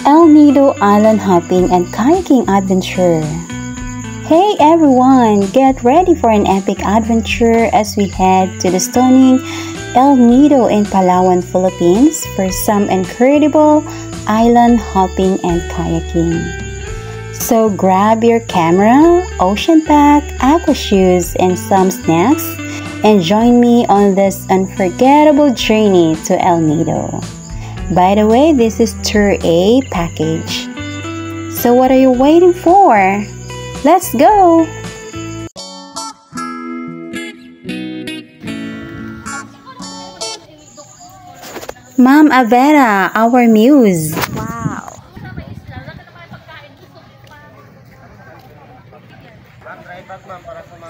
El Nido Island Hopping and Kayaking Adventure. Hey everyone, get ready for an epic adventure as we head to the stunning El Nido in Palawan, Philippines for some incredible island hopping and kayaking. So grab your camera, ocean pack, aqua shoes, and some snacks and join me on this unforgettable journey to El Nido. By the way, this is Tour A package. So what are you waiting for? Let's go! Ma'am Avera, our muse. Wow!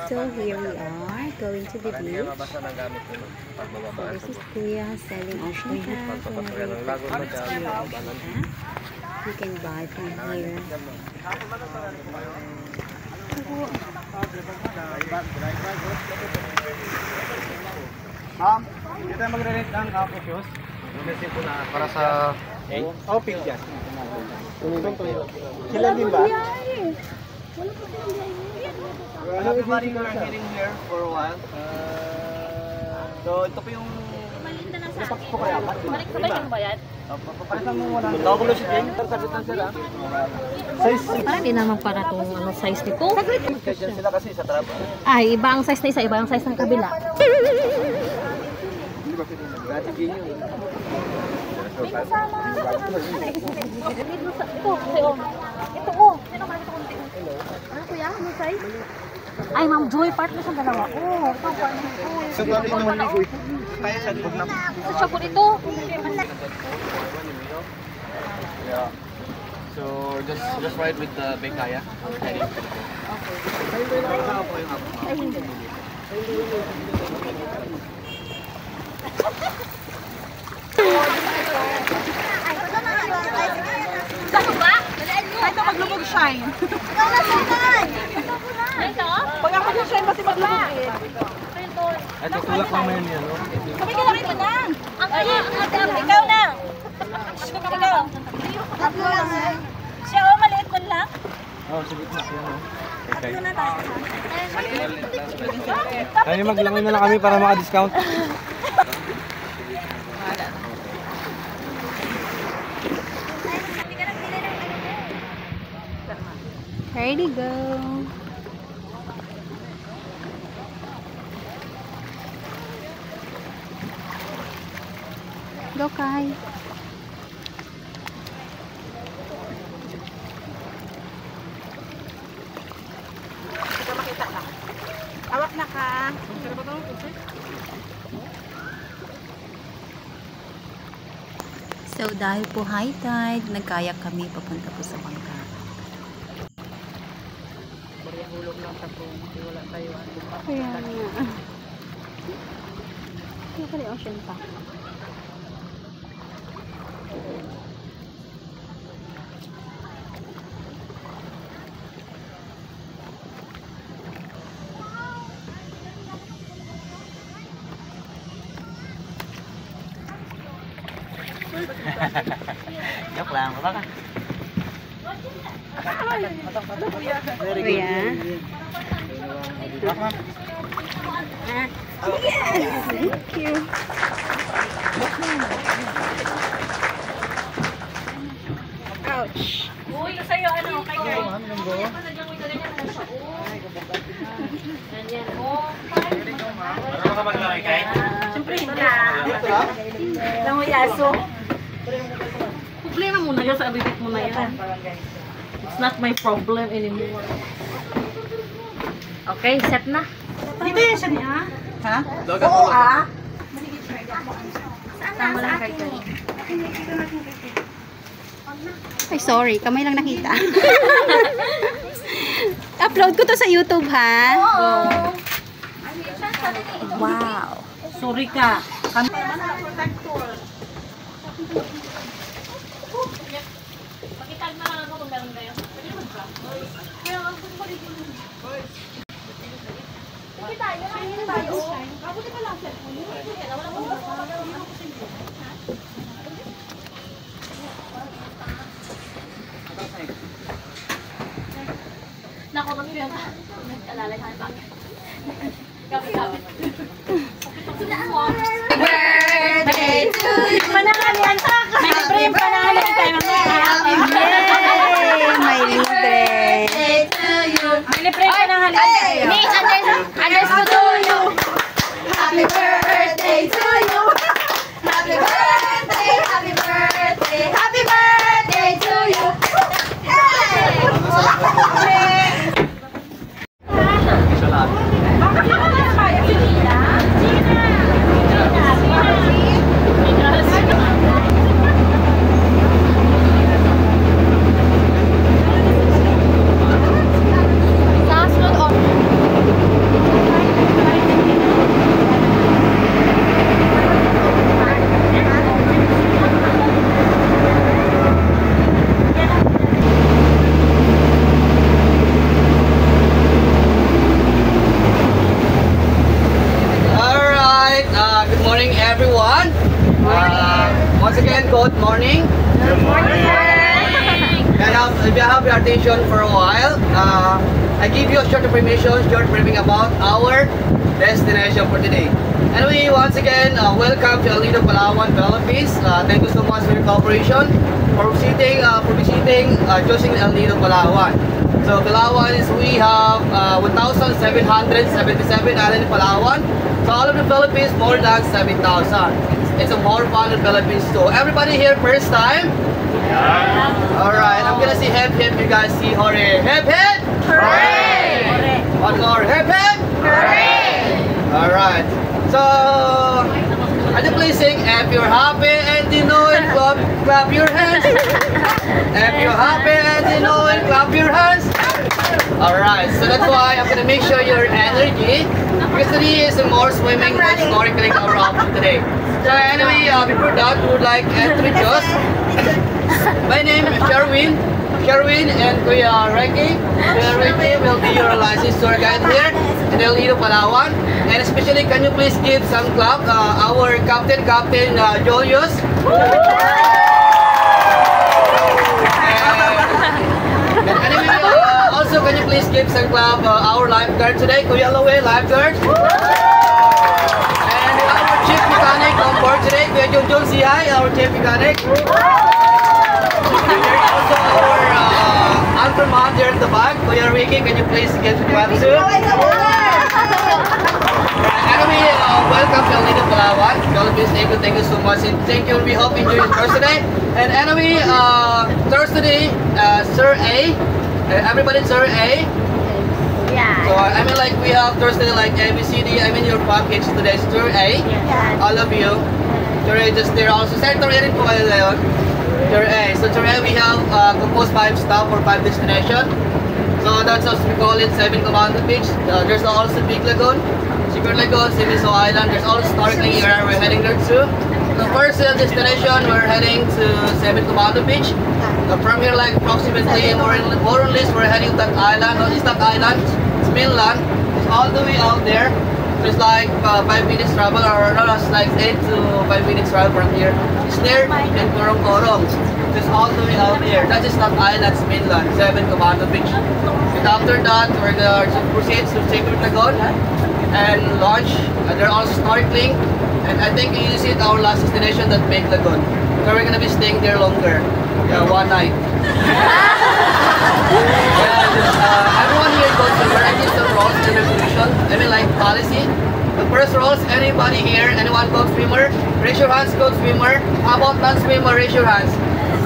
So here we are, going to the beach. So this is Kuya selling ocean pack. You can buy from here. Kita magre-rent ng couple shoes. Ulitin ko na para sa pink yan. Sila din ba? Everybody are heading here for a while. So ito po yung balik ko kaya. Balik yung bayad? Papalitan mo wala. Tawagulo si Jane. Sabitan sila. Size 6. Parang di naman para itong ano, size nito. Kasi sila kasi sa trap. Ay, iba ang size na isa, iba ang size ng kabila. Dati din yun. May kasama. Ito, kasi oh. Ito oh. Ano kuya? Ano size? Ay, Ma'am Joy, part mo sa dalawa. Oh, ito part mo. So, dati naman ligo. Kaya sa loob na. Ito siya po dito. Yeah. So just ride with the big kaya. Okay. Ay, hindi. Saan ba? Ay, ito maglubog shine. Ito? Pag ako yung shine, kasi maglubog eh. Ito tulak naman yan, no? Kami kalaki mo na. Ang adam, ikaw na. Ikaw. Tatlo lang eh. Siya o, maliit mo lang. Oh, sige na. Okay. Tatlo na tayo. Kaya maglangin na lang kami para maka-discount. Ready, go! Go, Kai! Ito makita ka. Awak na ka. So dahil po high tide, nagkayak kami papunta po sa bangka. Hulog lang sa kung wala tayo. Kaya nga. Kaya pala yung ocean pa. Joke lang, baka ka. Kuya. Yes! Thank you. Ouch. Uy, sa'yo ano, kay girl. Ano ka maglaki kay? Siyempre, hindi. Langoyaso. Problema mo na yan sa abibit mo na yan. It's not my problem anymore. Okay, set na. Dito yan siya niya. Ha? Oo ah. Tama lang kay girl. Ay, sorry. Kamay lang nakita. Upload ko to sa YouTube, ha? Oo. Wow. Sorry ka. Kami. Pakitag na lang ako kung meron kayo. Pwede mo ba? Kaya ang gusto ko rin yung... Pwede tayo. Pwede tayo. Kabuti ka lang, sir. Wala ko ba? Birthday to you. Panangan yan. May libre yung panangan tayo mamaya. May libre. May libre yung panangan. May address ko to you. Happy birthday to you. Happy birthday, happy birthday, happy birthday to you. Good morning. Good morning. If you have your attention for a while, I give you a short information, short briefing about our destination for today. Anyway, once again, welcome to El Nido, Palawan, Philippines. Thank you so much for your cooperation, for visiting, choosing El Nido, Palawan. So Palawan is, we have 1,777 island in Palawan. So all of the Philippines, more than 7,000. It's a more fun in Philippines too. Everybody here first time? Yeah. Alright, I'm gonna say hip hip, you guys see hooray. Hip hip! Hooray! One more, hip hip! Hooray! Alright, so are you please sing, if you're happy and you know it, clap your hands. If you're happy and you know it, clap your hands. Alright, so that's why I'm gonna make sure your energy, because today is more swimming and snorkeling our option today. So anyway, before that, we would like to introduce. My name is Sherwin and Kuya Ricky. Kuya Ricky will be your licensed tour guide here in El Nido, Palawan. And especially, can you please give some clap our Captain Julius. And anyway, also can you please give some clap our lifeguard today, Kuya Lowe, lifeguard. Chief Mechanic on board today, Kuya Junjun, say hi, our Chief Mechanic. Also our anchor mom there at the back, Kuya Ricky, can you please get to clap soon? Anyway, welcome to El Nido, Palawan. Philippines, thank you so much, and thank you. We hope you enjoy your Thursday. And anyway, Thursday, Sir A, everybody Sir A. So I mean, like we have Thursday like ABCD. I mean your package today is Tour A. All of you. Tour A just there also. Tour A rin po kayo ngayon. Tour A. So Tour A we have composed 5 stop or 5 destination. So that's what we call it 7 Commando Beach. There's also Big Lagoon, Secret Lagoon, Simiso Island. There's also snorkeling area we're heading there too. So first destination we're heading to 7 Commando Beach. From here like approximately more or less we're heading to that island. Not that island. Mainland is all the way out there. There's like 5 minutes travel, or no, it's like 8 to 5 minutes travel from here. It's near in Korong. Just all the way out there. That is not island, it's mainland, 7 Commando Beach. And after that, we're going to proceed to Secret Lagoon and launch. And they're also snorkeling. And I think you see our last destination, that Big Lagoon. So we're gonna be staying there longer. Yeah, 1 night. Everyone here goes to varieties of rules and resolution. I mean like policy. The first rules, anybody here, anyone code swimmer, raise your hands, code swimmer. How about non-swimmer, raise your hands.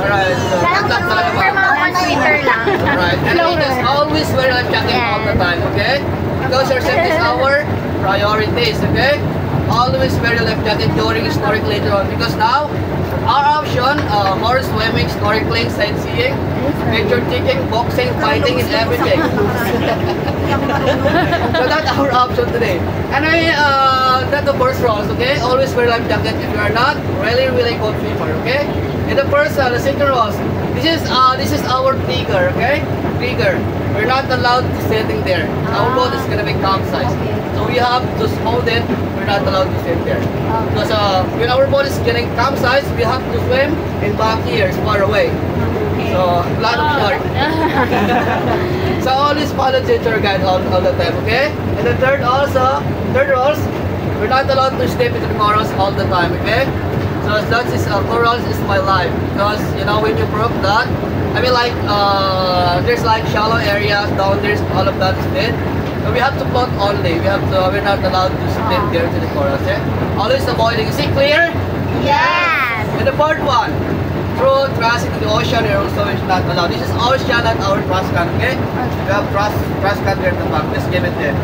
Alright, so that's talaga ba? Alright, and we just always wear life jacket all the time, okay? Because your safety is our priorities, okay? Always wear your life jacket during snorkeling later on, because now our option, more swimming, snorkeling, sightseeing, picture taking, boxing, fighting, and everything. So that's our option today. Anyway, that's the first rules, okay? Always wear life jacket. If you are not, really good swimmer, okay? And the first, the second rules. This is our trigger, okay? Trigger. We're not allowed to sitting there. Our boat is gonna be capsized, so we have to hold it. We're not allowed to sit there. Because when our boat is getting capsized, we have to swim and back here, far away. So, a lot of shark. So always follow the tour guide all the time, okay? And the third rules, we're not allowed to step into the corals all the time, okay? So that is corals is my life, because you know when you broke that, I mean like there's like shallow areas down there, all of that is dead. So we have to float only. We're not allowed to step there to the corals, okay? Always avoiding. Is it clear? Yes. And the fourth one, through trust into the ocean, you're also not allowed. This is ocean, not our trash can, okay? We have trash can there at the back. Let's give it there.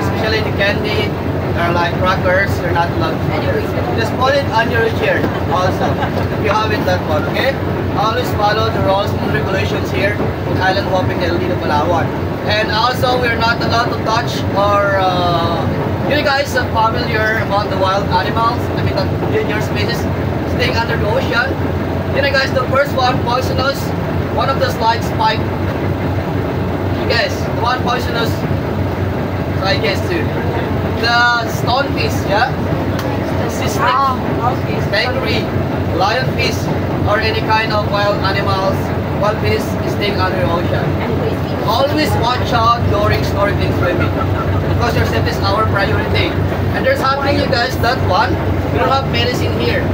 Especially the candy, or like crackers, you're not allowed to do there. Just put it on your chair also, if you have it that one, okay? Always follow the rules and regulations here in Island Hopping El Nido, Palawan. And also, we're not allowed to touch or you guys are familiar about the wild animals, I mean the junior species staying under the ocean. You know guys, the first one, poisonous, one of the slides spike. You guys, the one poisonous, so I guess too. The stonefish, yeah? Cystic, stingray, lionfish, or any kind of wild animals, wild fish is staying under the ocean. Always watch out during snorkeling swimming, because your safety is our priority. And there's happening, you guys, that one, we don't have medicine here.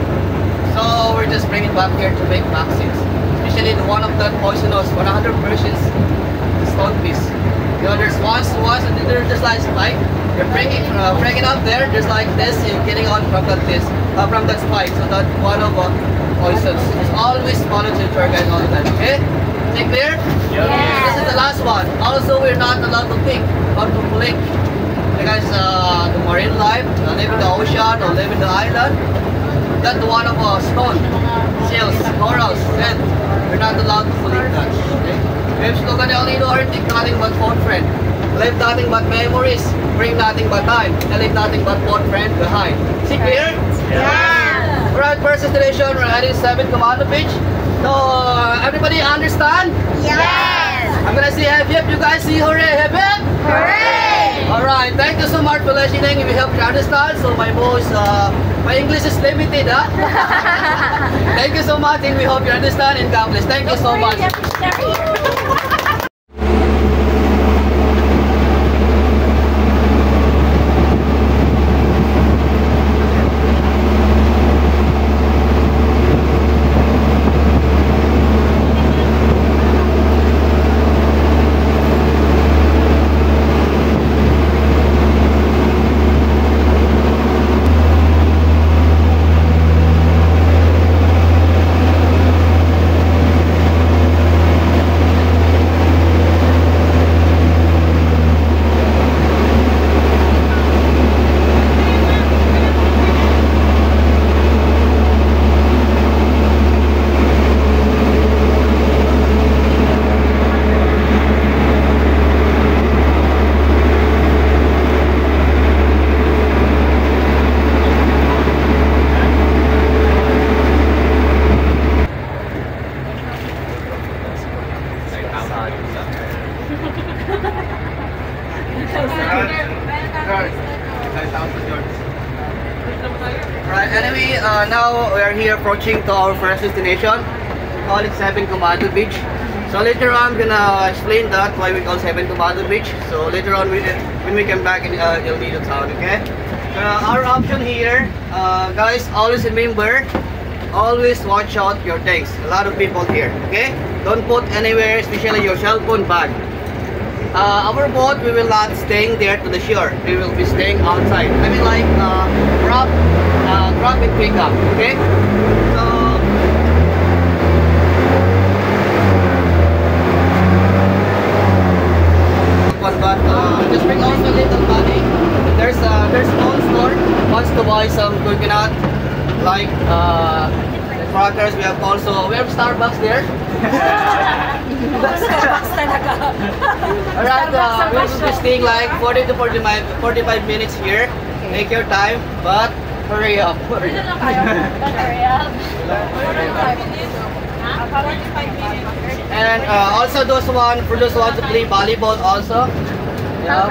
So we're just bringing it back here to make vaccines. Especially the one of that poisonous, 100%, the stonefish. You know, there's once and then there's just like spike. You're breaking up there, just like this, you're getting on from that spike. So that one of poisons. Just always follow the tour guide all the time, okay? Is it clear? Yes. This is the last one. Also, we're not allowed to pick or to collect. Because the marine life, live in the ocean or live in the island, that's one of stone, shells, corals, sand. We're not allowed to collect that. Okay? Waves Logan El Nido are take nothing but phone friend. Leave nothing but memories, bring nothing but time, and leave nothing but phone friend behind. Is it clear? Yeah. Alright, first destination, we're heading 7 Commando Beach. So, everybody understand? Yes. I'm gonna say hip hip, you guys see hooray, hip hip? Hooray. Alright, thank you so much for listening. If you help you understand, so my voice, my English is limited, huh? Thank you so much, and we hope you understand, and God bless. Thank you so much. Right, anyway, now we are here approaching to our first destination, called 7 Commando Beach. So later on, I'm gonna explain that why we call 7 Commando Beach. So later on, when we come back in El Nido town, okay? Our option here, guys, always remember, always watch out your things. A lot of people here, okay? Don't put anywhere, especially your cell phone bag. Our boat, we will not staying there to the shore. We will be staying outside. I mean like drop and pick up, okay? So but just bring also a little money. There's small store wants to buy some coconut, like crackers. We have Starbucks there. Alright, we will be staying like 40 to 45 minutes here. Take your time, but hurry up. Hurry up. And also for those who want to play volleyball also. Yeah.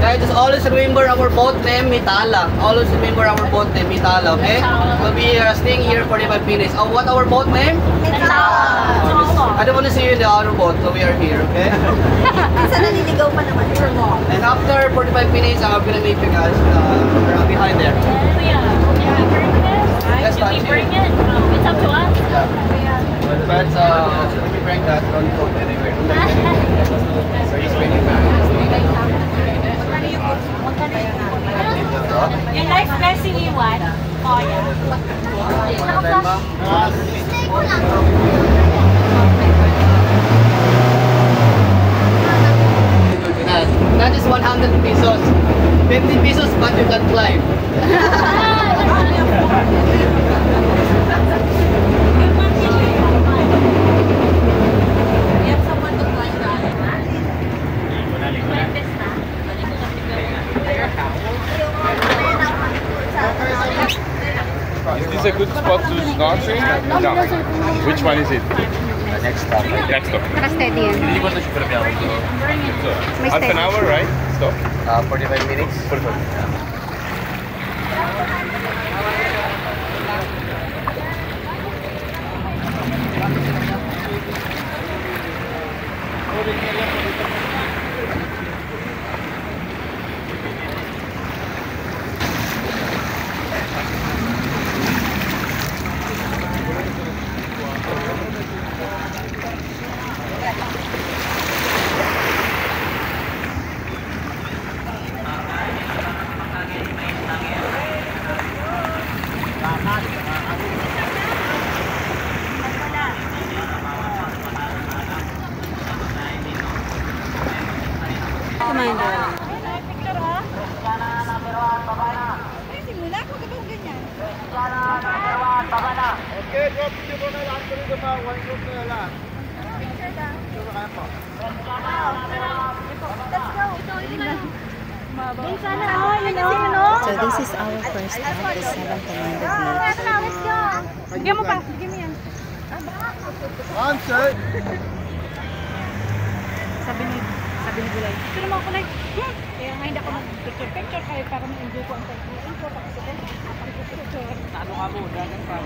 Guys, just always remember our boat name, Mitala. Always remember our boat name, Mitala, okay? We'll be staying here 45 minutes. What our boat name? Mitala. I don't want to see you in the outer boat, so we are here, okay? Minsan naliligaw pa naman. And after 45 minutes, I'm gonna meet you guys behind there. Yes, Should we bring it? It's up to us. But if we bring that, don't go anywhere. So he's bringing back. Yung life blessing iwan. Oh, yeah. That is 100 pesos. 50 pesos, but you can climb. Is this a good spot to snorkeling? No. Which one is it? Next stop. Next stop. Naka-steady yan. Half an hour, right? Stop. 45 minutes. 45. Okay, drop nyo muna lang. Tuloy na pa. One group na lang. So this is our first stop, the 7th Commander Beach. Bigyan mo pa. Bigyan mo yan. One, sir. Sabi ni Gulay. Pero mga kulay. Kaya nga hindi ako mag-picture kaya para ma-enjoy ko ang pag-enjoy ko. Pag-picture. Ano ka mo? Dagan pa.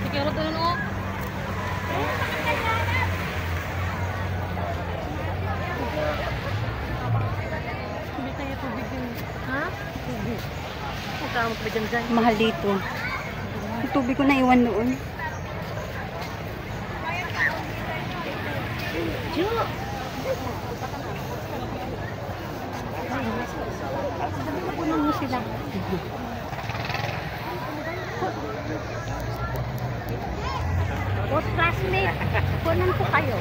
Sige, rot na no. Hindi tayo tubig din. Ha? Tubig. Magkano mo pa dyan? Mahal dito. Yung tubig ko na iwan doon. Puno mo sila. Both classmate, kunan po kayo.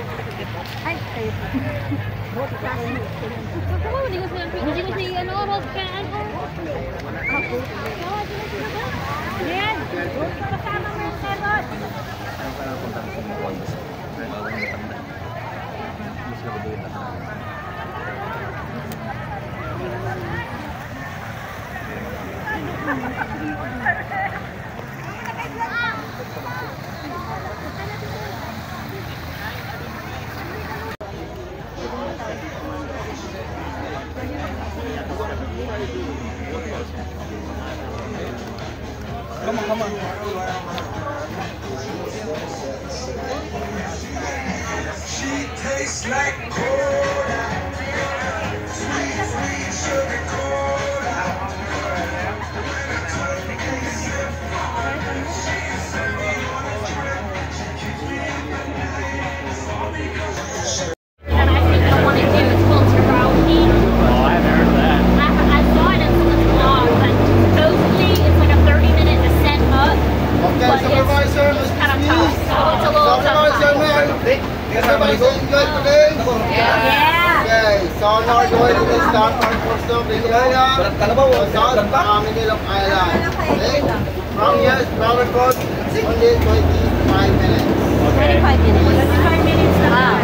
Ay, kayo po. Both classmate. Hindi ko siya ano, road ka, ano. Ako. Yan. Kasama mo yung serot. Come on. She tastes like cola, sweet, sweet sugar cola. So now we're going to start our first stop in Yaya, South Manila Island. Okay? From here, travel cost only 25 minutes. 25 minutes. 25 minutes na.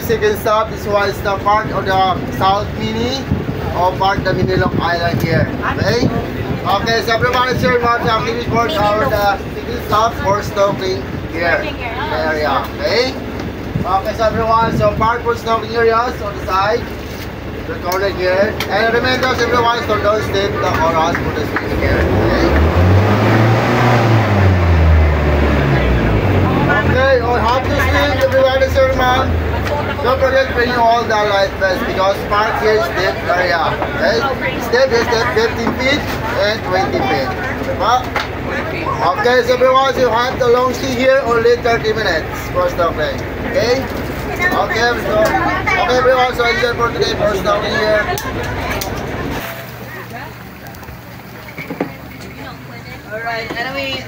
second stop. This one is the part of the South Mini or part of the Minilok Island here. Okay? Okay, so everybody here, I'm giving for our second stop for snorkeling here. The area. Okay? Okay, so everyone, so part for snorkeling areas on the side. Recorded here. And remember everyone, so don't step the oras for the swimming here. Okay? Okay, on how to swim, everyone is here, man. Don't forget to bring all the life vests because part here is step area. Okay? Step is step 15 feet and 20 feet. Okay, so everyone, you have the long stay here only 30 minutes for snorkeling. Okay? Okay, so, okay everyone, so enjoy for today for snorkeling here. Alright, anyway,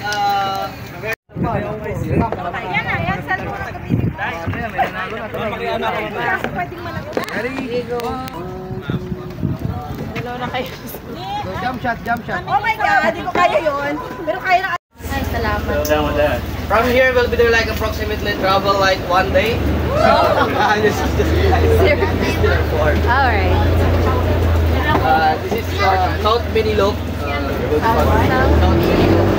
Jump shot. Oh my God, hindi ko kaya yun. Pero kaya na. Ay, salamat. from here will be there like approximately travel like 1 day. This is just Alright. this is South Minilok. South Minilok.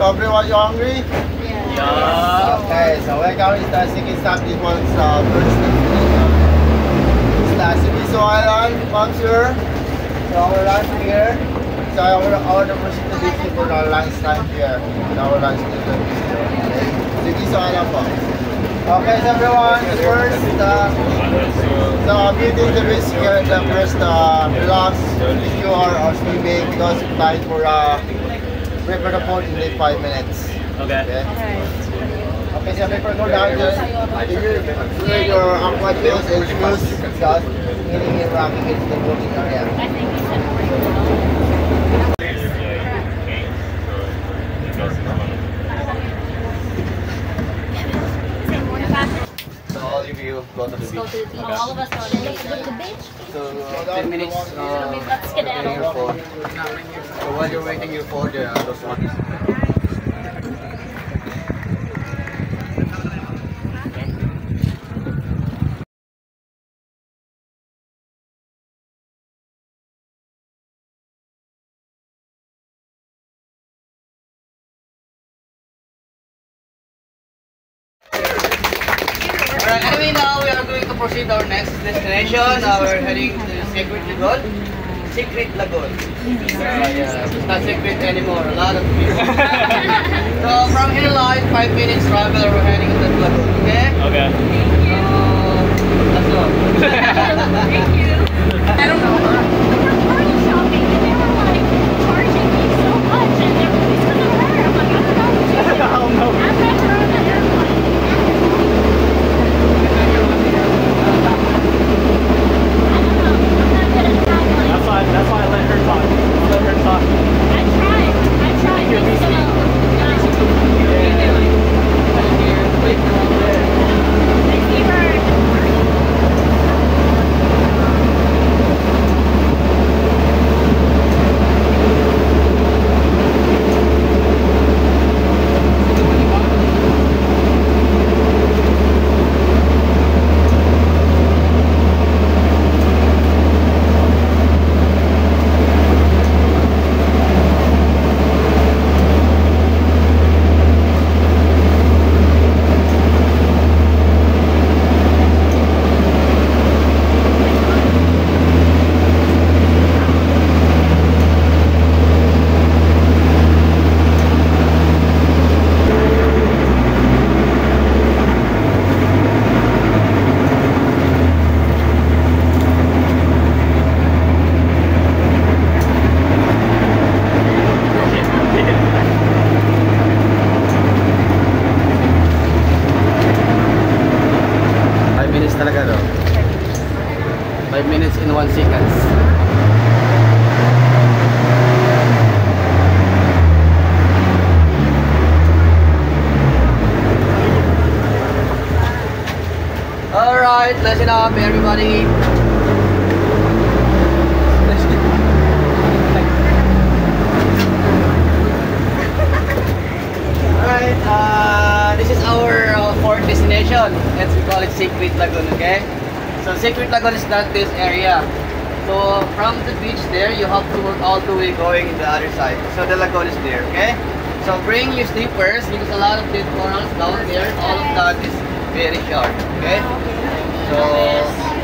Everyone, you hungry? Yeah. Okay, so welcome is the second stop. This one's first destination. It's the Sibiso Island, comes here. So our lunch here. So our proceed to visit for our lunch time here. Our lunch is the okay. Sibiso Island po. Okay, so everyone, first, so beauty the beach here, the first relax if you are swimming because it's time for prepare the boat in like 5 minutes. Okay. Okay, so before go down, just wear your aqua shoes and shoes, just meaning you're rocking into the boating area. So all of you go to the beach. All of us go to the beach. So 10 minutes. Let's get out. Waiting your phone. So while you're waiting your phone, those ones. Alright, anyway, now we are going to proceed to our next destination. We're heading to Secret Lagoon. Secret Lagoon. Yeah, it's not secret anymore. A lot of people. So from here, like 5 minutes travel, we're heading to the lagoon. Okay? Okay. That's all. Thank you. I don't know. We were party shopping and they were like charging me so much and they were because of her. I'm like, I don't know. I'm not her on the airplane. That's why I let her talk. Let her talk. I tried. You're busy. I see her. in 1 seconds. Alright, listen up everybody. Alright, this is our fourth destination. We call it Secret Lagoon, okay? So Secret Lagoon is not this area. So from the beach there, you have to walk all the way going in the other side. So the lagoon is there, okay? So bring your slippers because a lot of dead corals down there. All of that is very sharp, okay? So,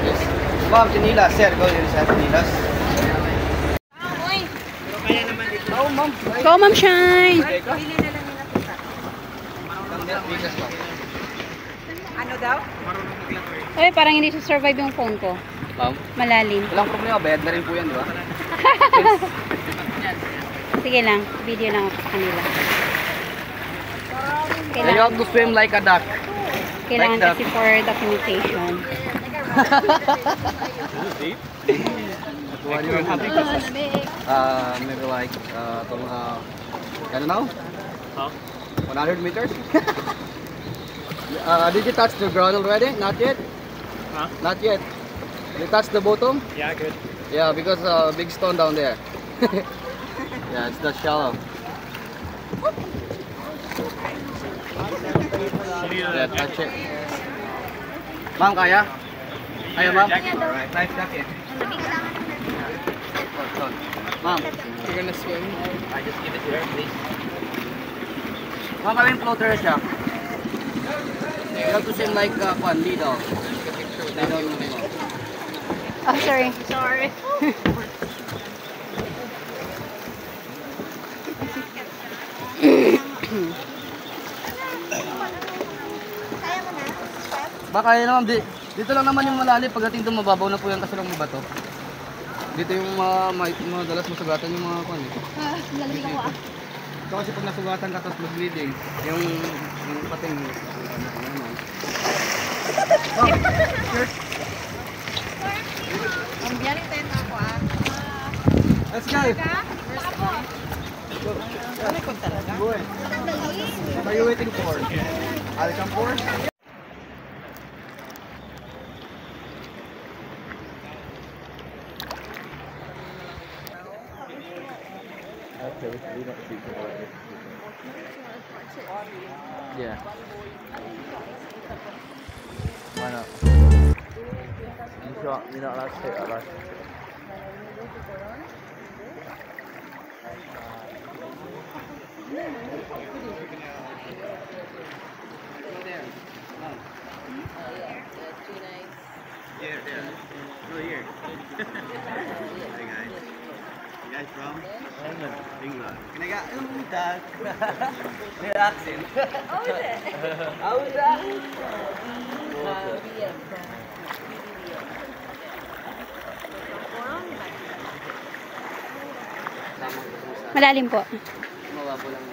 yes. Ma'am, chinilas, sir. Go yun sa chinilas. Oh, ma'am. Go, Ma'am Shine! Ano daw? Ay, parang hindi survive yung phone ko. Ma'am? Malalim. Walang problema, bayad na rin po yan, di ba? Sige lang, video lang ako sa kanila. You have to swim like a duck. Kailangan like kasi for documentation. What do you have? Maybe like, I don't know? Huh? 100 meters? Did you touch the ground already? Not yet? Huh? Not yet. You touch the bottom? Yeah, good. Yeah, because big stone down there. Yeah, it's not shallow. Yeah, touch it. Ma'am, kaya? Kaya, ma'am? Alright, life jacket. Ma'am, you're gonna swim? I just give it to her, please. Ma'am, kaming floater siya. You have to swim like one, lead off. Lead on. Oh, sorry. Sorry. Baka yun naman, dito lang naman yung malalim. Pagdating doon mababaw na po yan kasi lang may bato. Dito yung madalas masugatan yung mga kwan eh. Lalamig ako ah. Ito kasi pag nasugatan ka tapos bleeding, yung pating Ang biyanin tayo na ako ah. let's go! What are you waiting for? I'll come for? Yeah. Why not? You're not allowed to take that, right? Here, there. No, here. Hi guys. You guys from? England. England. Can I get that? Their accent. Oh, is it? How is that? Malalim po. Mababo lang.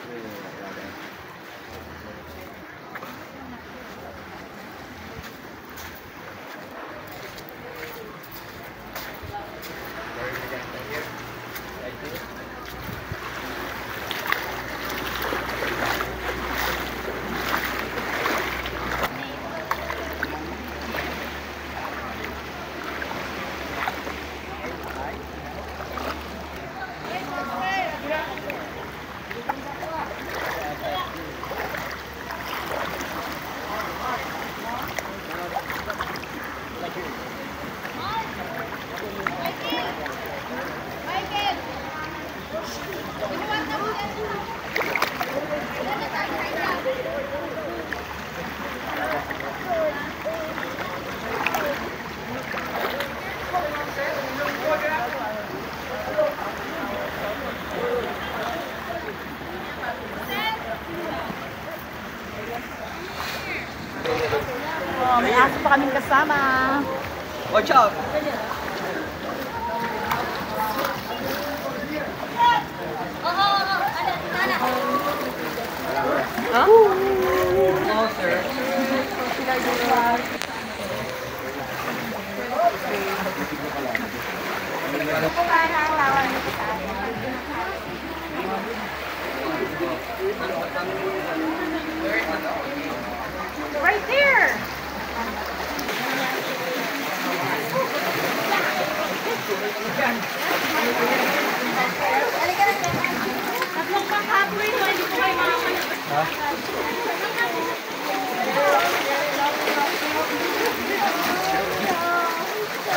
Oh, may aso pa kaming kasama. Watch out! Huh? Oh, sir. Right there. Tatlong pang-halfway to, hindi ko kayo makakalabas.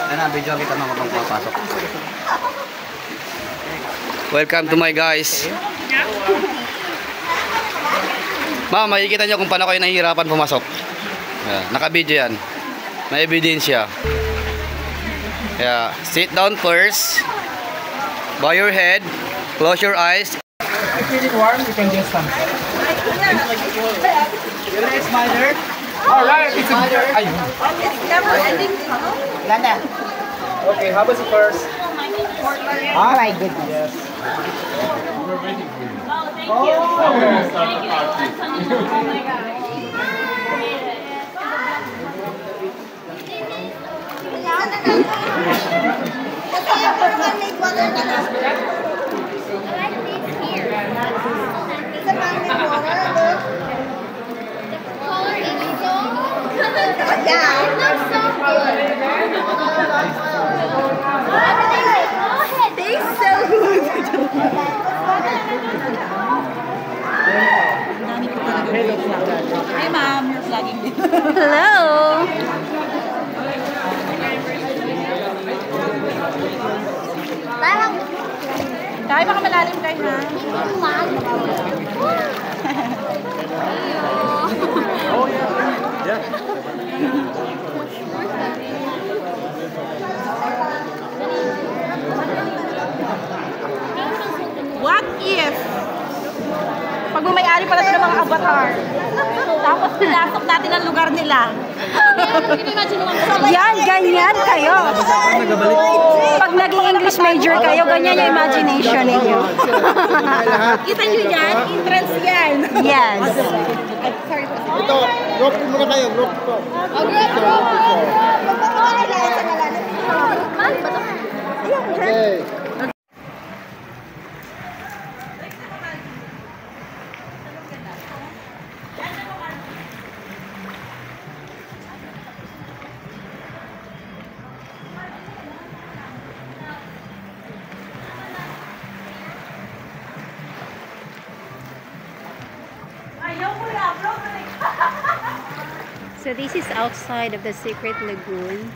Ano, video kita mga pang papasok. Welcome to my guys. Ma'am, makikita nyo kung paano kayo nahihirapan pumasok. Naka-video yan. May ebidensya. Sit down first. Bow your head. Close your eyes. If you need warm, you can just stand. It's minor. Alright, it's minor. It's never ending. Okay, how about the first? Oh my goodness. Yes. We're waiting for you. Oh, thank you. Thank you. Oh my God. Hi ma'am, you're vlogging me. Hello! Kaya baka malalim kayo ha. What if pag may-ari pala sila mga avatar tapos pinasok natin ang lugar nila? Yan, ganyan kayo. Pag naging English major kayo, ganyan yung imagination ninyo. Kita nyo yan? Entrance yan. Yes. Ito, group muna kayo, group ko. Okay. So this is outside of the secret lagoon.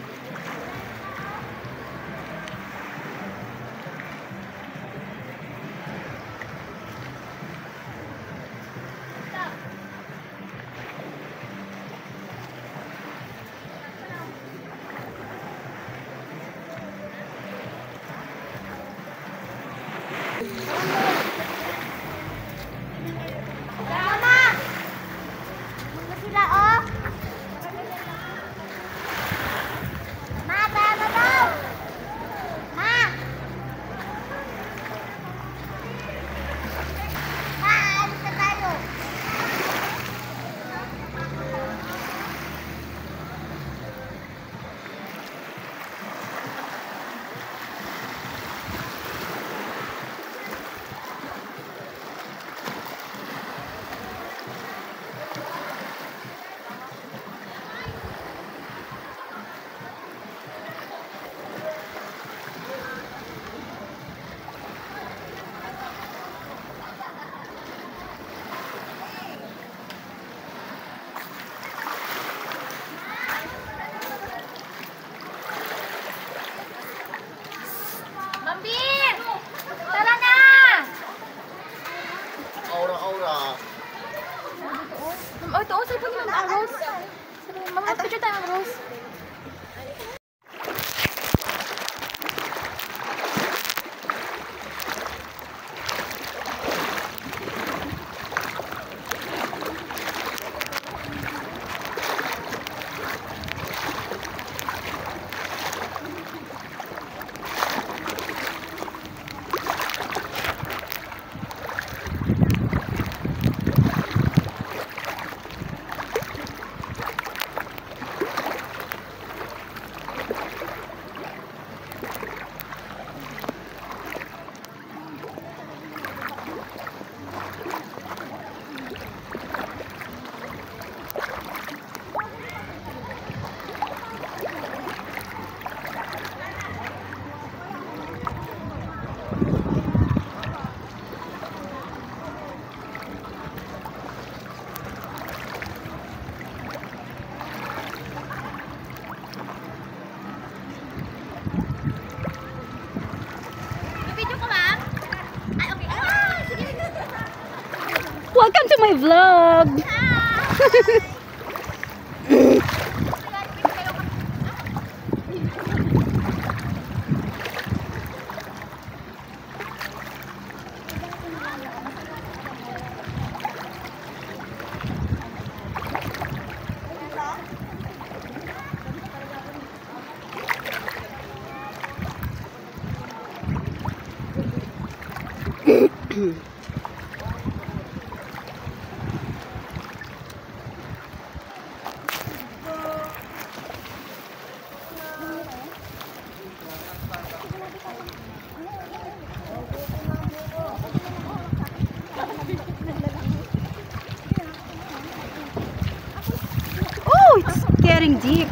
Picture tayo ng Rose. vlog. Oh, it's getting deep.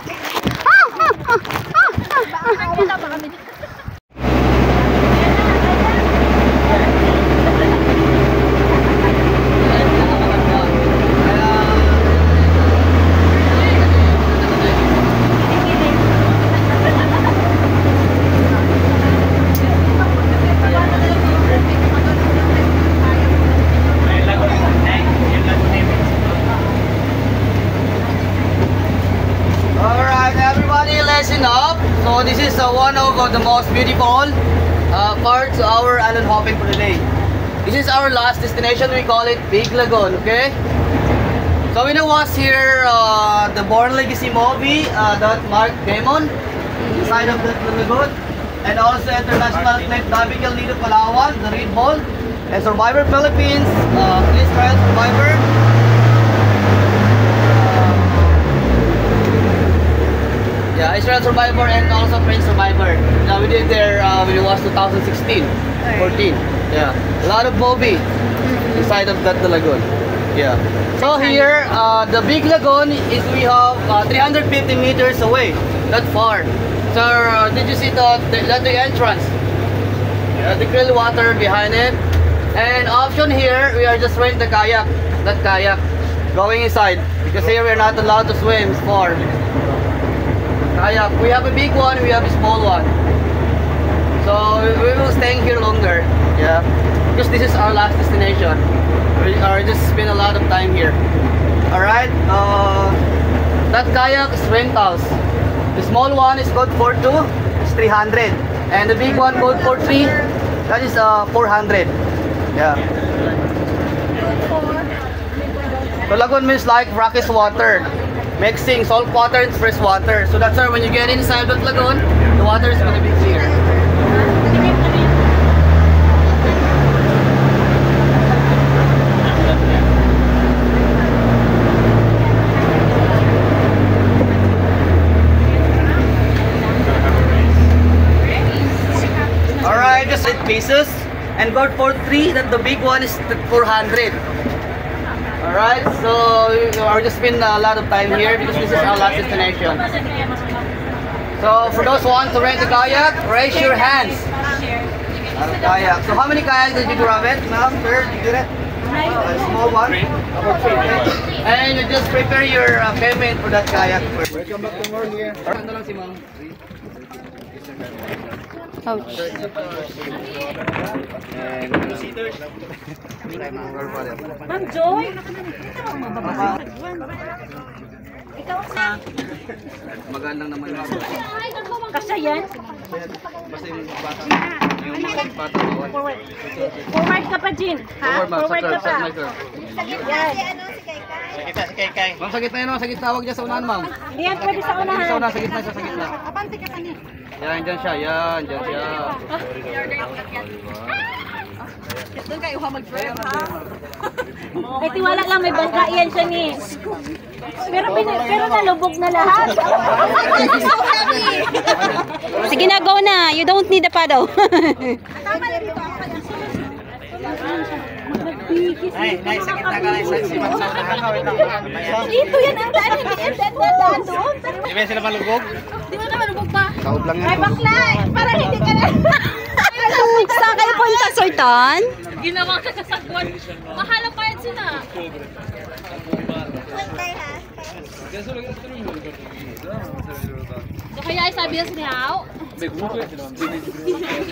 Alright, everybody, listen up. So this is one of the most beautiful parts of our island hopping for today. This is our last destination. We call it Big Lagoon. Okay. So we know what's here. The Born Legacy movie that Mark Damon inside of the lagoon, and also International Cliff Diving El Nido Palawan, the Red Bull, and Survivor Philippines, Police Trial Survivor. Yeah, Israel Survivor and also French Survivor. Now we did there when it was 2016, 14. Yeah, a lot of movie inside of that lagoon. Yeah. So here, the Big Lagoon is we have 350 meters away, not far. So did you see the entrance? The grill water behind it. And option here, we are just rent the kayak, that kayak, going inside because here we are not allowed to swim. It's far. Kayak. We have a big one, we have a small one. So we will stay here longer. Yeah. Because this is our last destination. We are just spend a lot of time here. Alright. That kayak is rentals. The small one is code for 2, it's 300. And the big one code for 3, that is 400. Yeah. So lagoon means like brackish water. Mixing salt water and fresh water. So that's why when you get inside that lagoon, the water is going to be clear. Alright, just 8 pieces. And go for 3, that the big one is 400. Alright, so we're just spend a lot of time here because this is our last destination. So for those who want to rent a kayak, raise your hands. Kayak. So how many kayaks did you grab it? Ma'am, sir, did you get it? A small one? And you just prepare your payment for that kayak first. Welcome back to more here. Ano lang si ma'am? Ouch. And Ma'am Joy? magandang naman yun. Kasya yan? Basta yung bata. Yung bata bawal. Forward ka pa, Jin. Ha? Forward ka pa. Yan. Si Kay. Ma'am, sa gitna yun, sa gitna. Huwag dyan sa unahan, ma'am. Yan, pwede sa unahan. Sa unahan, sa gitna siya, sa gitna. Yan, dyan siya. Yan, dyan siya. Doon kayo mag-drive, ha? Ay, tiwala lang, may bangka yan siya ni. Pero nalubog na lahat. I'm so happy! Sige na, go na. You don't need a paddle. Tama na dito. Dito yan ang daan, hindi ang daan doon. Di ba sila malubog? Di ba na malubog pa? Kaod lang Ay, bakla! Parang hindi ka na. Saan kayo punta, Sir Ton? Ginawa ka kasagwan. Mahal pa yan sila. So kaya ay sabi sa nihaw?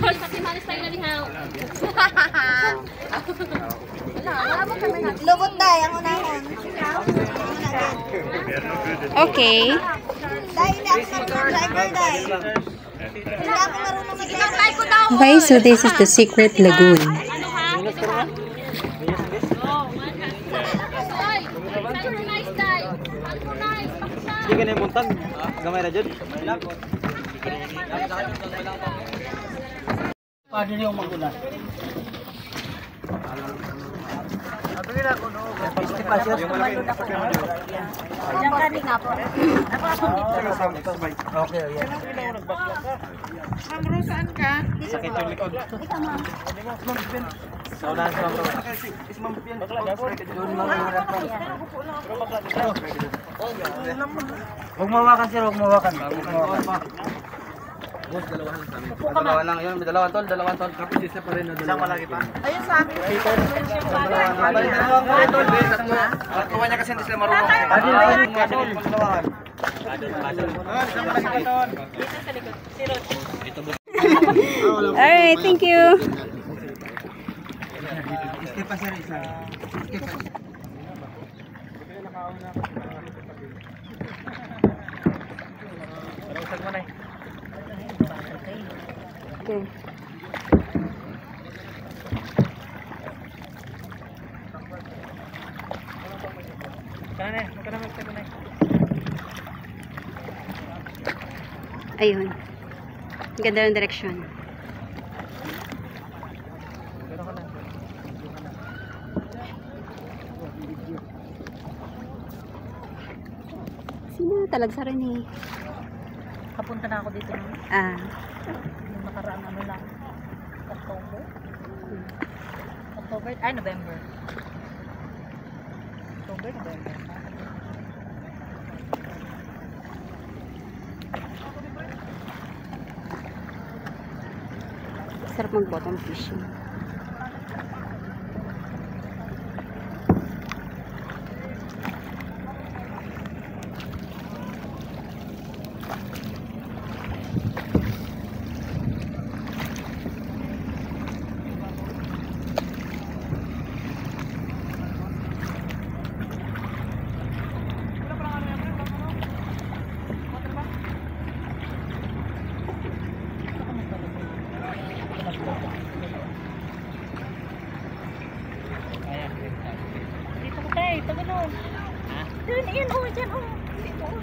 Kasi malis tayo na nihaw. Lubot tayo, ang unahon. Okay. Dahil hindi ako marunong driver, dahil. Hindi ako marunong mag-driver. Okay, so this is the secret lagoon. Hindi ka na yung buntag. Gamay na dyan. Paano niyo maguna? Diyan ka rin nga po. Okay, yan. Sakit yung likod. Saunahan sa mga. Huwag mawakan sir, huwag mawakan. Dalawa lang yun, dalawang tol. Tapos isa pa rin na dalawa. Isang malaki pa. Ayun sa akin. Dalawang tol, tatlo. Kuha niya kasi hindi sila marunong. Alright, thank you. Step pa sir, isa. Step pa. Okay. Ayun. Ganda ng direksyon. Sino talagsa rin eh. Kapunta na ako dito. Ah. Yung nakaraan ano lang. October? October? Ay, November. October, November. Sarap mag-bottom fishing. Dito ko tayo, tagalon. Ha? Dun, yan, oh, dyan, oh. Dito, oh.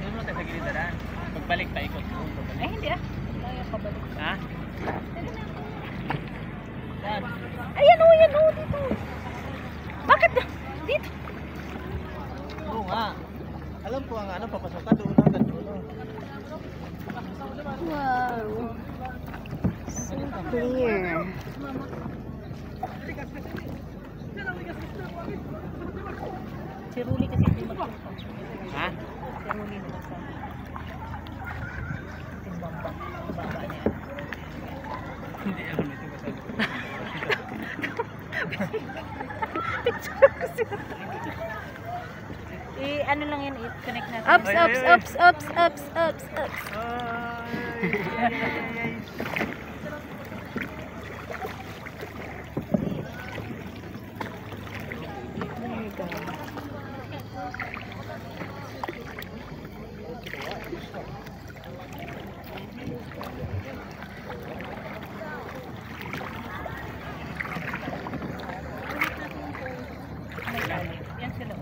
Doon mo tayo sa gilid na. Pagbalik tayo ikot. Ay, hindi ah. Kaya pabalik. Ha? Ayan, oh, yan, oh, dito. Bakit? Dito. Oo nga. Alam ko ang ano, papasok ka doon hanggang doon. Wow. So clear. Si Ruli kasi hindi magpunta. Ha? Si Ruli na sa timbang ba? Baba niya. Hindi alam ito kasi. Ano lang yan, i-connect natin. Ups, ups, ups, ups, ups, ups, ups. There you go. Yan sila.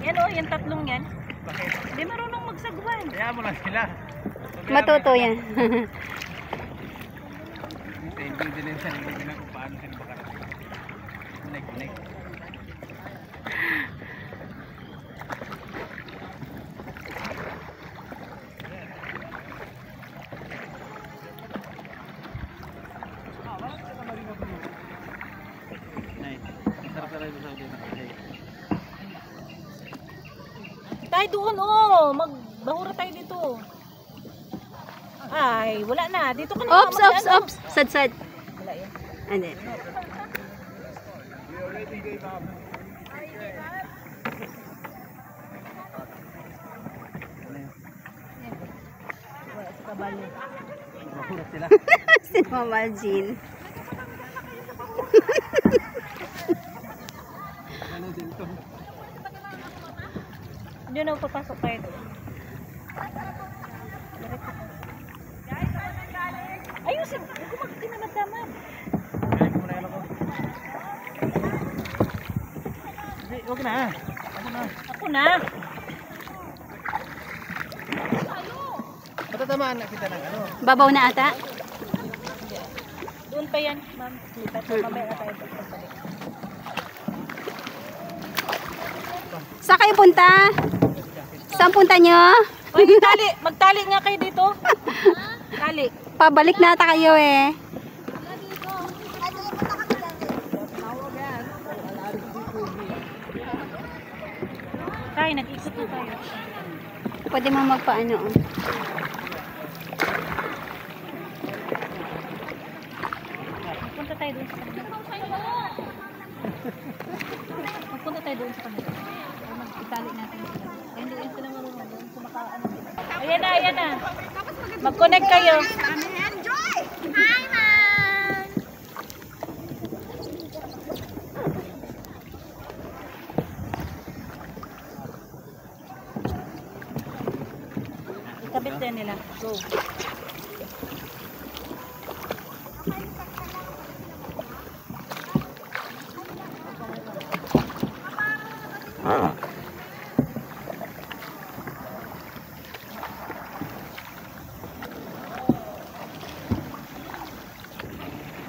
Yan oh, yung tatlong yan. Bakit? Hindi marunong magsagwan. Kaya mo lang sila. Matuto yan. Thank you din yung sarili ko na kung paano sila makarating. Connect. Tayo doon oh, magbahura tayo dito. Ay, wala na. Dito ka na. Ops, ops, ops. Sad, sad. Wala yan. Ano? Wala sa kabalo. Mahulog sila. Si Mama Jean. Doon na papasok kayo doon. Ayusin! Huwag ko magtinamad-tamad. Huwag na. Ako na. Patatamaan na kita ng ano. Babaw na ata. Doon pa yan, ma'am. Lipat mo mamaya na tayo. Saan kayo punta? Saan punta nyo? Uy, magtali nga kayo dito. Tali. Pabalik na ata kayo eh. Tayo, nag-ikot na tayo. Pwede mo magpaano. Punta tayo doon sa kanila. Magpunta tayo doon sa kanila. Mag-itali natin sila. Ay, hindi yun sila marunong doon. Kumakaano sila. Ayan na, ayan na. Mag-connect kayo. Enjoy! Hi, Mom! Ikabit din nila. Go.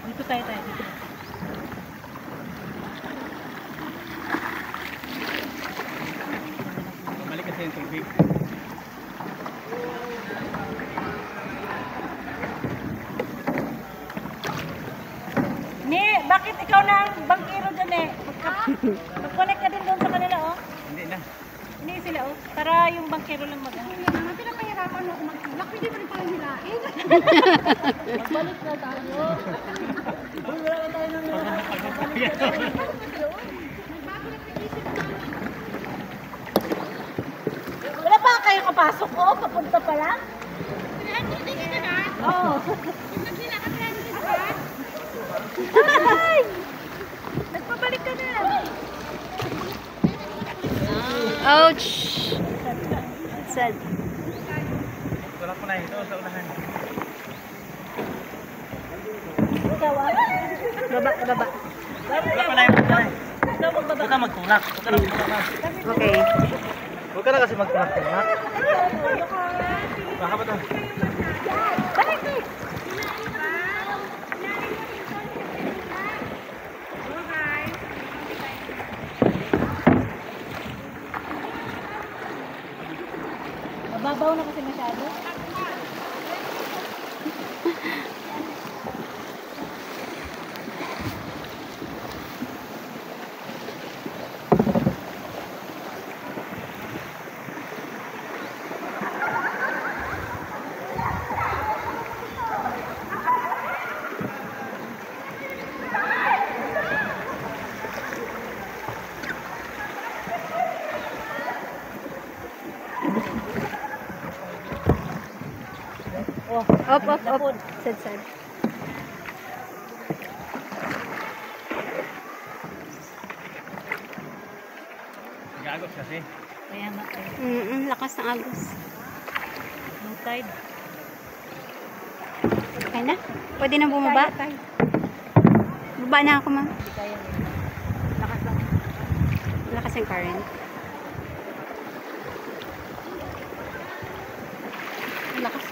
Dito tayo. Dito. Balik kasi yung tubig. Ni, bakit ikaw na ang bangkero dyan eh? Mag-connect ka din doon sa kanila, oh. Hindi na. Hindi sila, oh. Para yung bangkero lang mag-ano. Naman pinapahirapan mo ako magtulak. Pwede pa rin pala hilain. Balik na tayo. Wala pa kayo kapasok, oh. Papunta pa lang. Hindi ka na. Oo. Ay! Nagpabalik ka na. Ouch! Sad. Wala ko na ito sa unahan. Ikaw, ah. Baba. Wala ko na ito. Ikaw magbaba. Huwag ka magtulak. Huwag ka na magtulak. Okay. Huwag ka na kasi magtulak. Baka ba ito? Balik eh. Mababaw na kasi masyado. Oh, Up. Sad. Gagos kasi. kaya nga eh. Lakas ng agos. No tide. Okay na? Pwede na bumaba? Baba na ako, ma'am. Hindi kaya yun. Lakas lang. Lakas ng current. Lakas.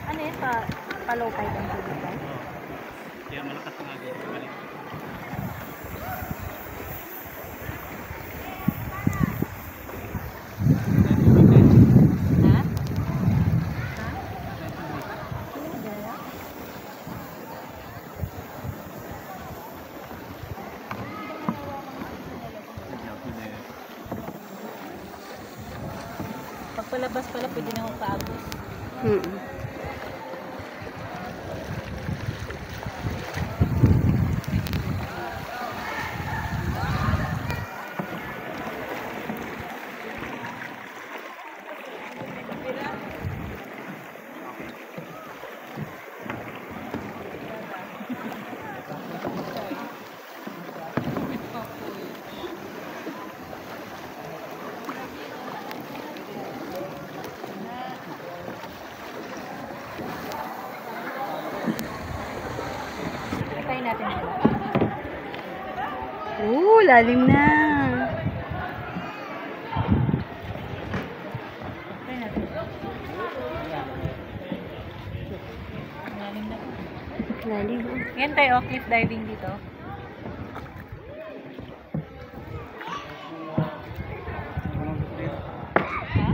Ano yun? Pa-low tide ang tubig ba? Kaya malakas ang agos. Balik. Ha? Pagpalabas pala, pwede na akong paagos. natin sila. Lalim na. Try natin. Lalim na po. Lalim. Yan tayo, cliff diving dito. Ha?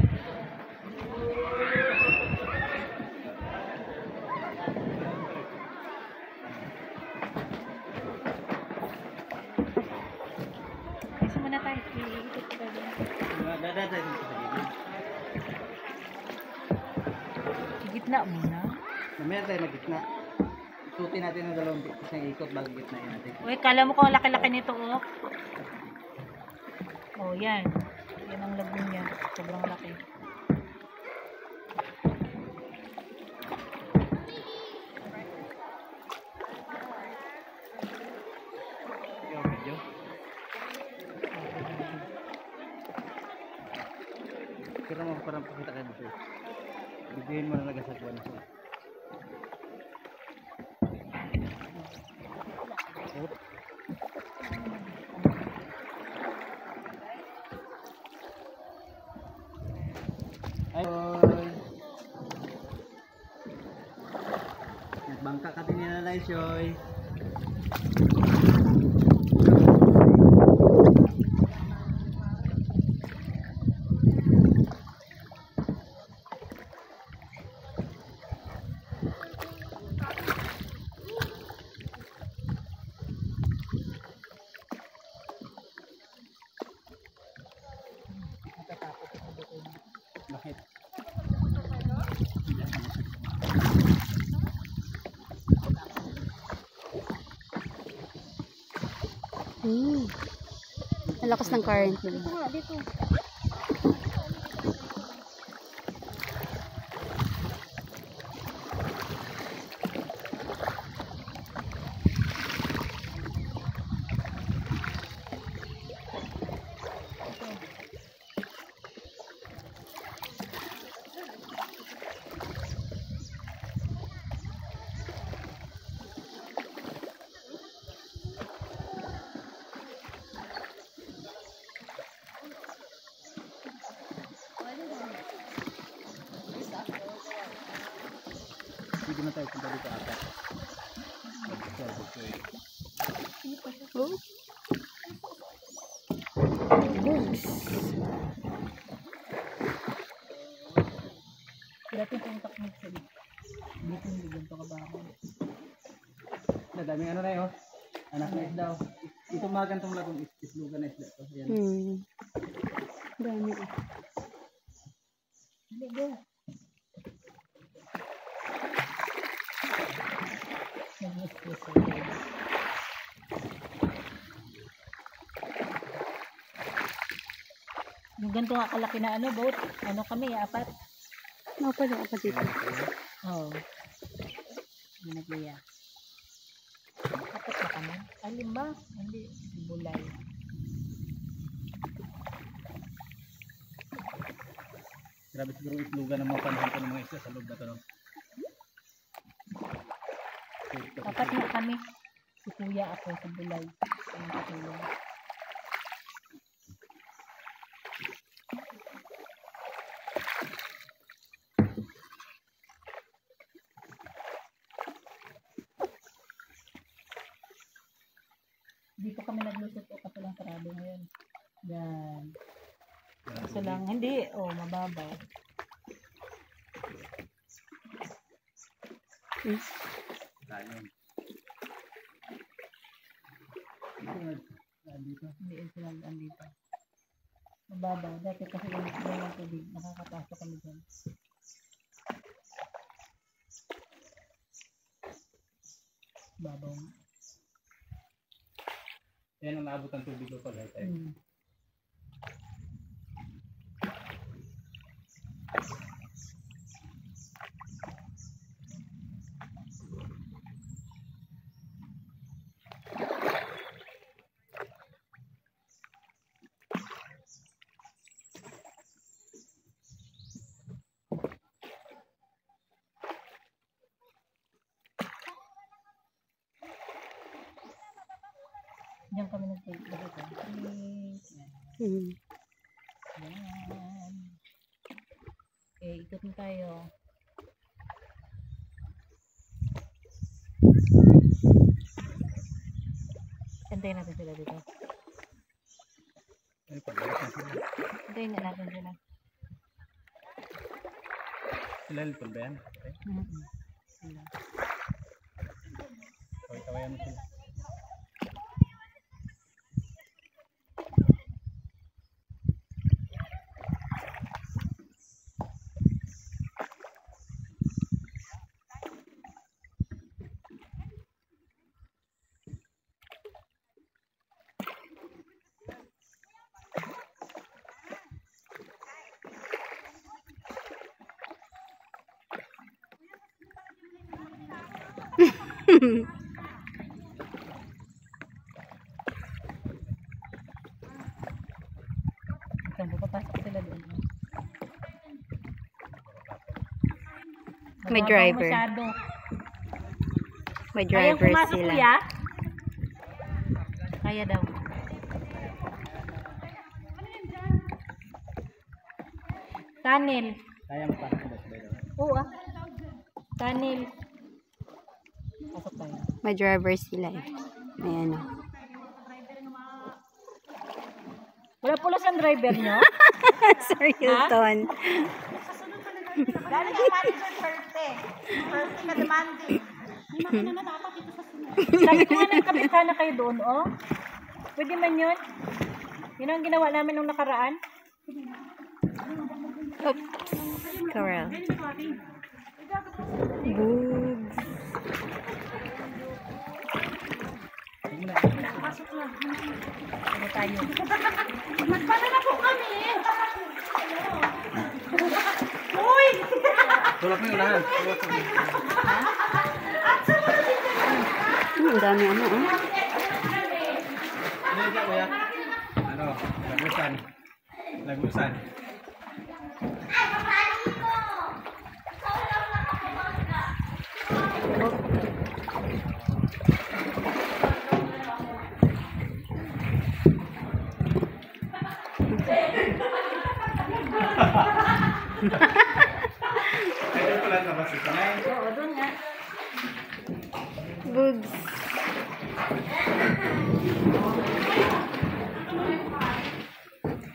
Kasi muna tayo. Iikot ko tayo. Gitna muna. Mamaya tayo na gitna. Ikutin natin ng dalawang isang ikot bago gitna natin. Uy, kala mo kung laki-laki nito, oh. Oh, yan. Yan ang lagoon niya. Sobrang laki. Yung video. Kira mo parang pakita kayo dito. Bigyan mo na nagasagwan siya. Ayun. Nagbangka ka din nila na Shoy. Bakit? Ang lakas ng current nila. Dito. Hindi na tayo punta dito apat. Oh. Dati itong takmit sila. Dito hindi ganito kabaho. Daming ano na yun. Anak na isda. Itong mga gantong lagong islugan na isda. Ayan. Dami. Hindi, go. Yung ganito nga kalaki na ano, boat. Ano kami, apat. Pwede ako dito. Oo. Hindi nagyaya. Apat na kami. Alin ba? Hindi. Bulay. Grabe siguro islugan ng mga panahon ko ng mga isda sa loob na ito. No? Apat na kami. Si kuya ako sa bulay. Ang katulong. Dito kami naglusot o kasi lang sarado ngayon. Yan. Kaso lang, hindi. Oh, mababaw. Tayo. Hindi sila andito. Mababaw. Dati kasi yung ng tubig, nakakapasok kami dyan. Babaw. Yan ang naabot ng tubig ko pala. kami nag-click. Yan. Okay, ikot na tayo. Antayin natin sila dito. Antayin na natin sila. Sila little ba yan? Sila. Kaway-kawayan mo sila. Ikaw mo, papasok sila doon. May driver. Masyado. May Ayaw driver pumasok, sila. kuya? Kaya daw. Tunnel. Kaya mo parang sila sila. Oo ah. Tunnel. Pasok tayo. May driver sila eh. Ayan o. Wala pulos ang driver nyo? Sir Hilton. Galing ang manager Perte. Perte ka demanding. Sabi ko nga nagkabit na kayo doon, oh. Pwede man yun. Yun ang ginawa namin nung nakaraan. Oops. Corral. Boobs. Ano tayo? Magpala na po kami. Uy! Tulak mo yung unahan. Tulak mo. Ang dami ano oh. Ano yung kuya? Ano? Lagusan. Lagusan. Ayun pala nabas ito. Oo, doon nga. Boobs.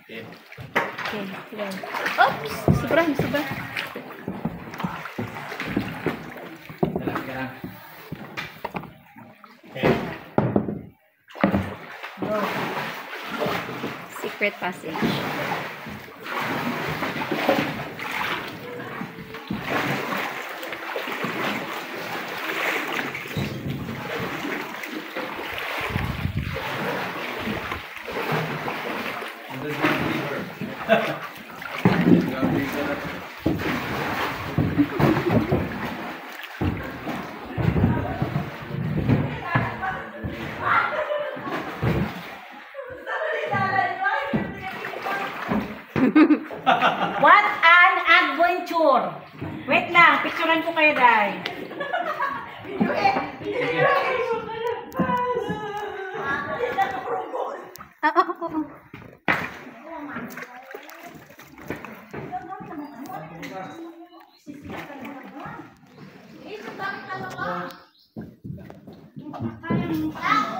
Okay. Okay, sige. Oops! Sobra. Okay. Secret passage. What an adventure! Wait lang, picturean ko kayo, Day.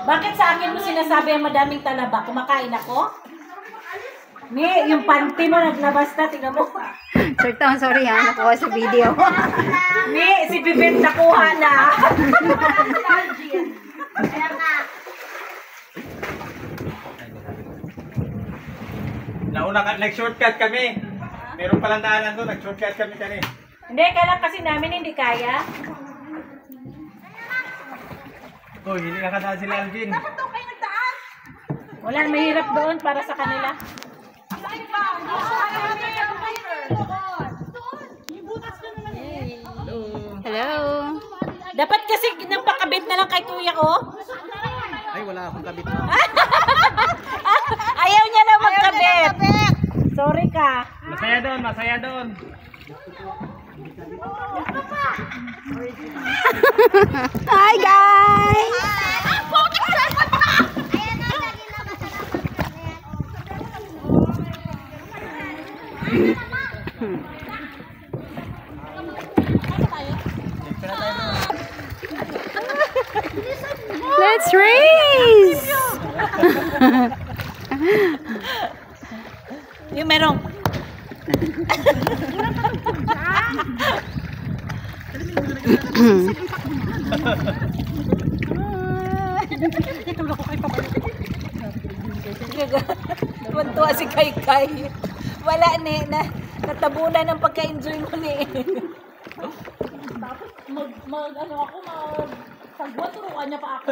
Bakit sa akin mo sinasabi ang madaming talaba? Kumakain ako? Ni, yung panty mo naglabas na, tingnan mo. Sir Tom, sorry ha, nakuha sa video. Ni, si Bibit nakuha na. Nauna ka, nag-shortcut kami. Meron palang daanan doon, nag-shortcut kami kani. Hindi, kailan kasi namin hindi kaya. Oh, hindi nakadaan sila Alvin. Dapat daw kayo nagdaan. Wala, mahirap doon para sa kanila. Saan ba? Yung butas na naman eh. Hello. Dapat kasi napakabit na lang kay kuya ko. Ay, wala akong kabit. Ayaw niya na magkabit. Sorry ka. Masaya doon, masaya doon. Hi guys! Ang putik sa Let's race! Yung merong. Tuwan-tuwa si Kai. Wala ni na natabunan ng pagka-enjoy mo ni. Ano ako, sagwa, turuan niya pa ako.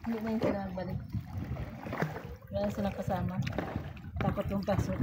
Hindi na yung sila nagbalik. Wala silang kasama. Takot yung pasok.